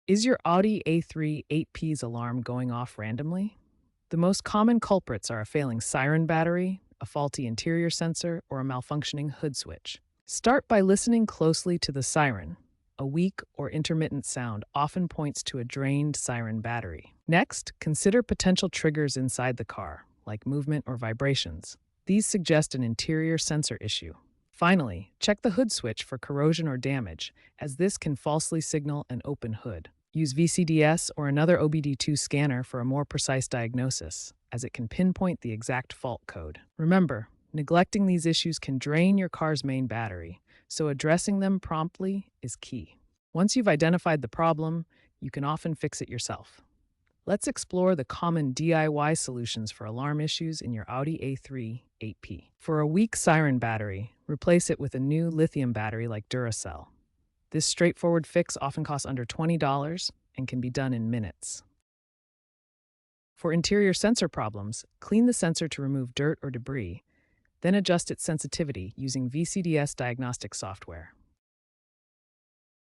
Is your Audi A3 8Ps alarm going off randomly? The most common culprits are a failing Siren battery, a faulty interior sensor, or a malfunctioning hood switch. Start by listening closely to the siren. A weak or intermittent sound often points to a drained siren battery. Next, consider potential triggers inside the car, like movement or vibrations. These suggest an interior sensor issue. Finally, check the hood switch for corrosion or damage, as this can falsely signal an open hood. Use VCDS or another OBD2 scanner for a more precise diagnosis, as it can pinpoint the exact fault code. Remember, neglecting these issues can drain your car's main battery, so addressing them promptly is key. Once you've identified the problem, you can often fix it yourself. Let's explore the common DIY solutions for alarm issues in your Audi A3 8P. For a weak siren battery, replace it with a new lithium battery like Duracell. This straightforward fix often costs under $20 and can be done in minutes. For interior sensor problems, clean the sensor to remove dirt or debris, then adjust its sensitivity using VCDS diagnostic software.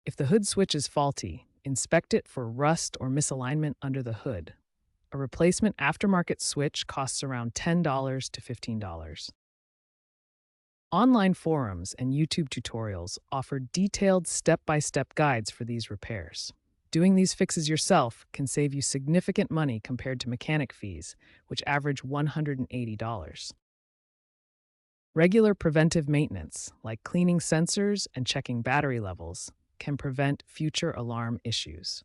If the hood switch is faulty, inspect it for rust or misalignment under the hood. A replacement aftermarket switch costs around $10 to $15. Online forums and YouTube tutorials offer detailed step-by-step guides for these repairs. Doing these fixes yourself can save you significant money compared to mechanic fees, which average $180. Regular preventive maintenance, like cleaning sensors and checking battery levels, can prevent future alarm issues.